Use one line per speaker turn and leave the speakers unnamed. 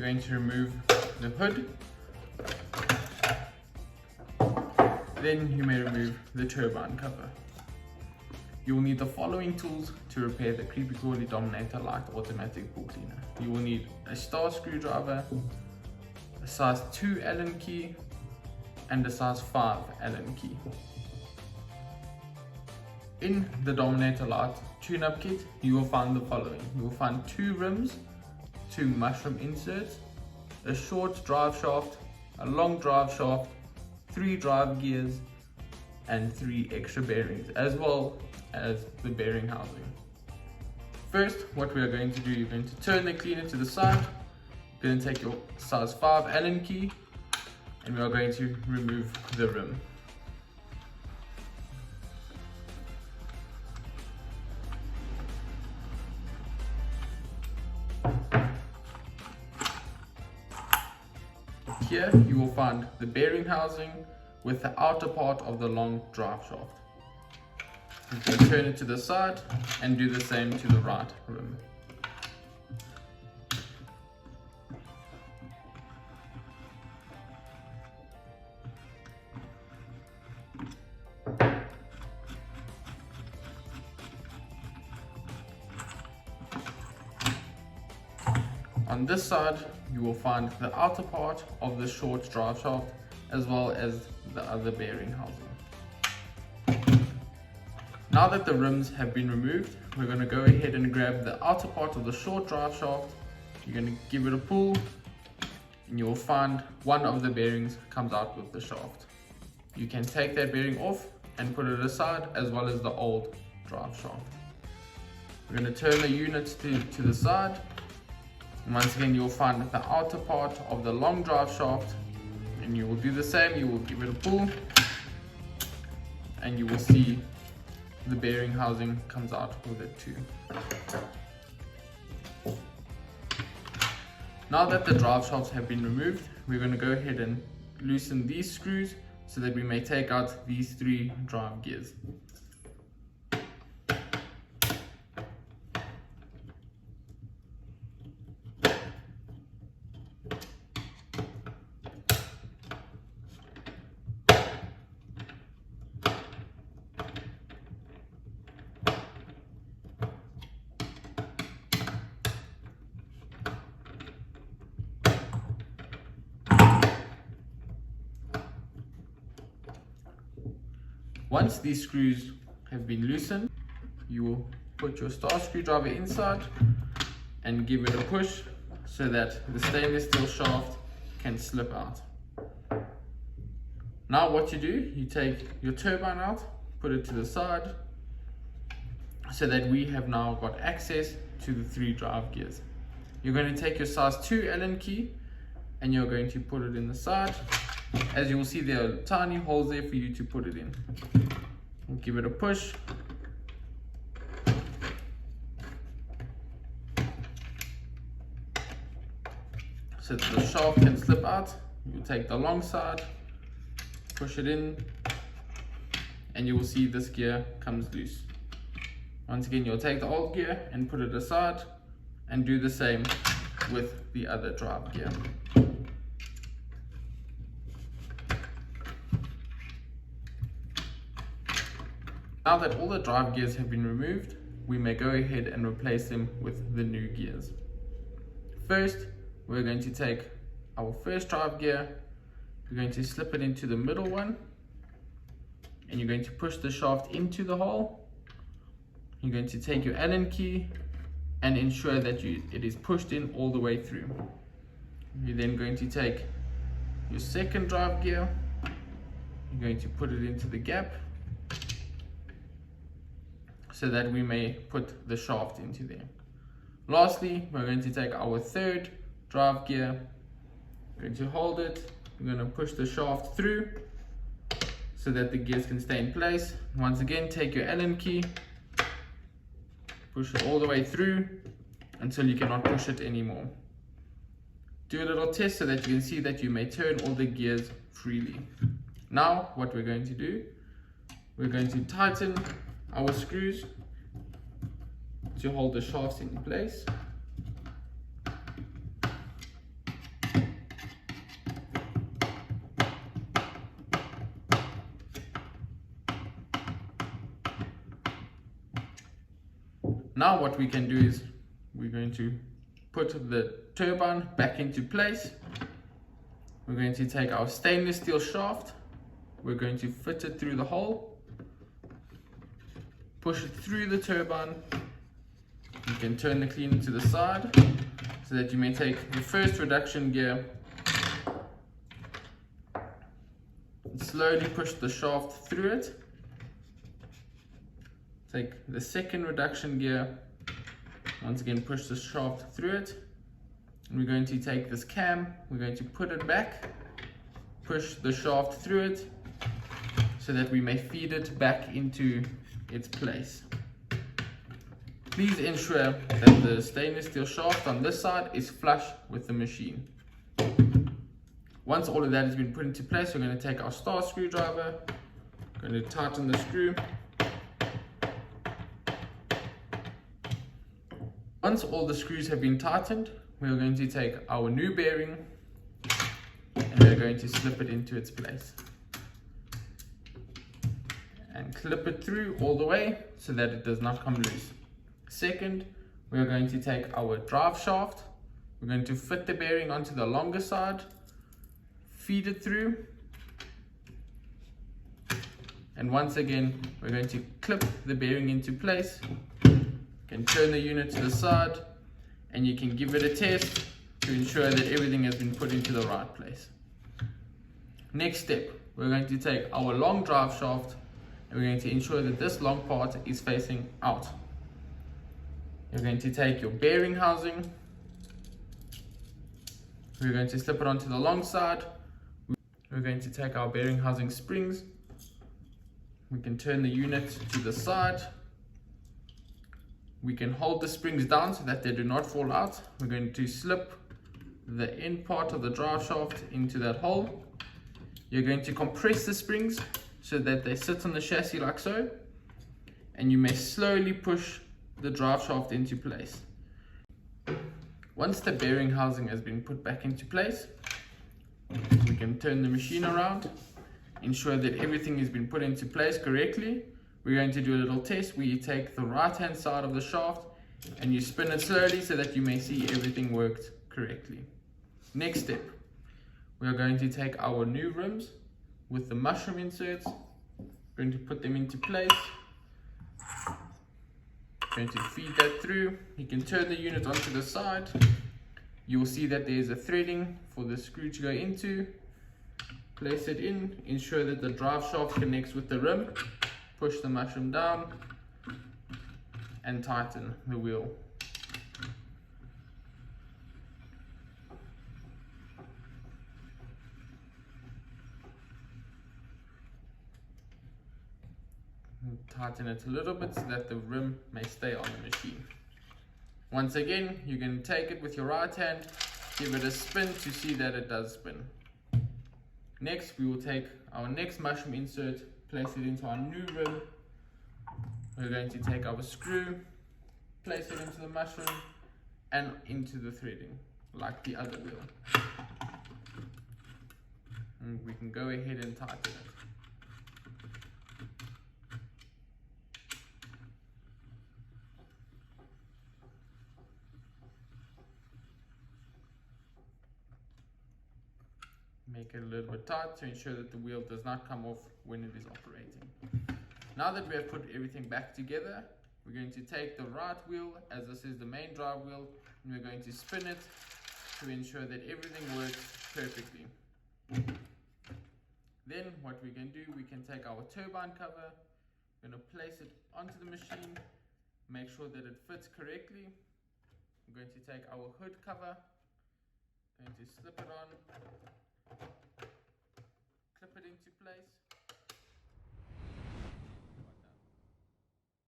going to remove the hood. Then you may remove the turbine cover. You will need the following tools to repair the Kreepy Krauly Dominator Lite automatic pool cleaner. You will need a star screwdriver, a size 2 Allen key, and a size 5 Allen key. In the Dominator Lite tune-up kit, you will find the following. You will find 2 rims, 2 mushroom inserts, a short drive shaft, a long drive shaft, 3 drive gears, and 3 extra bearings, as well as the bearing housing. First, what we are going to do, you're going to turn the cleaner to the side. You're going to take your size 5 Allen key, and we are going to remove the rim. Here you will find the bearing housing with the outer part of the long drive shaft. You can turn it to the side and do the same to the right rim. On this side, you will find the outer part of the short drive shaft as well as the other bearing housing. Now that the rims have been removed, we're going to go ahead and grab the outer part of the short drive shaft. You're going to give it a pull and you will find one of the bearings comes out with the shaft. You can take that bearing off and put it aside, as well as the old drive shaft. We're going to turn the units to the side. And once again, you'll find the outer part of the long drive shaft, and you will do the same. You will give it a pull and you will see the bearing housing comes out with it too. Now that the drive shafts have been removed, we're going to go ahead and loosen these screws so that we may take out these 3 drive gears. Once these screws have been loosened, you will put your star screwdriver inside and give it a push so that the stainless steel shaft can slip out. Now what you do, you take your turbine out, put it to the side so that we have now got access to the 3 drive gears. You're going to take your size 2 Allen key and you're going to put it in the side. As you will see, there are tiny holes there for you to put it in. And give it a push. So that the shaft can slip out. You take the long side, push it in, and you will see this gear comes loose. Once again, you'll take the old gear and put it aside and do the same with the other drive gear. Now that all the drive gears have been removed, we may go ahead and replace them with the new gears. First, we're going to take our first drive gear, we're going to slip it into the middle one, and you're going to push the shaft into the hole. You're going to take your Allen key and ensure that it is pushed in all the way through. You're then going to take your second drive gear, you're going to put it into the gap, so that we may put the shaft into there. Lastly, we're going to take our third drive gear, we're going to hold it, we're going to push the shaft through so that the gears can stay in place. Once again, take your Allen key, push it all the way through until you cannot push it anymore. Do a little test so that you can see that you may turn all the gears freely. Now, what we're going to do, we're going to tighten our screws to hold the shafts in place. Now what we can do is we're going to put the turbine back into place. We're going to take our stainless steel shaft. We're going to fit it through the hole. Push it through the turbine. You can turn the cleaner to the side so that you may take the first reduction gear and slowly push the shaft through it. Take the second reduction gear, once again push the shaft through it, and we're going to take this cam, we're going to put it back, push the shaft through it so that we may feed it back into its place. Please ensure that the stainless steel shaft on this side is flush with the machine. Once all of that has been put into place, we're going to take our star screwdriver, going to tighten the screw. Once all the screws have been tightened, we're going to take our new bearing and we're going to slip it into its place. And clip it through all the way so that it does not come loose. Second, we are going to take our drive shaft. We're going to fit the bearing onto the longer side, feed it through, and once again we're going to clip the bearing into place. You can turn the unit to the side and you can give it a test to ensure that everything has been put into the right place. Next step, we're going to take our long drive shaft and we're going to ensure that this long part is facing out. You're going to take your bearing housing, we're going to slip it onto the long side. We're going to take our bearing housing springs, we can turn the unit to the side. We can hold the springs down so that they do not fall out. We're going to slip the end part of the drive shaft into that hole. You're going to compress the springs so that they sit on the chassis like so. And you may slowly push the drive shaft into place. Once the bearing housing has been put back into place, we can turn the machine around, ensure that everything has been put into place correctly. We're going to do a little test where you take the right hand side of the shaft and you spin it slowly so that you may see everything worked correctly. Next step, we are going to take our new rims with the mushroom inserts. We're going to put them into place. Going to feed that through. You can turn the unit onto the side. You will see that there is a threading for the screw to go into. Place it in, ensure that the drive shaft connects with the rim. Push the mushroom down and tighten the wheel. Tighten it a little bit so that the rim may stay on the machine. Once again, you can take it with your right hand, give it a spin to see that it does spin. Next, we will take our next mushroom insert, place it into our new rim. We're going to take our screw, place it into the mushroom and into the threading like the other wheel. And we can go ahead and tighten it. Make it a little bit tight to ensure that the wheel does not come off when it is operating. Now that we have put everything back together, we're going to take the right wheel, as this is the main drive wheel, and we're going to spin it to ensure that everything works perfectly. Then what we can do, we can take our turbine cover, we're going to place it onto the machine, make sure that it fits correctly. I'm going to take our hood cover, going to slip it on, clip it into place.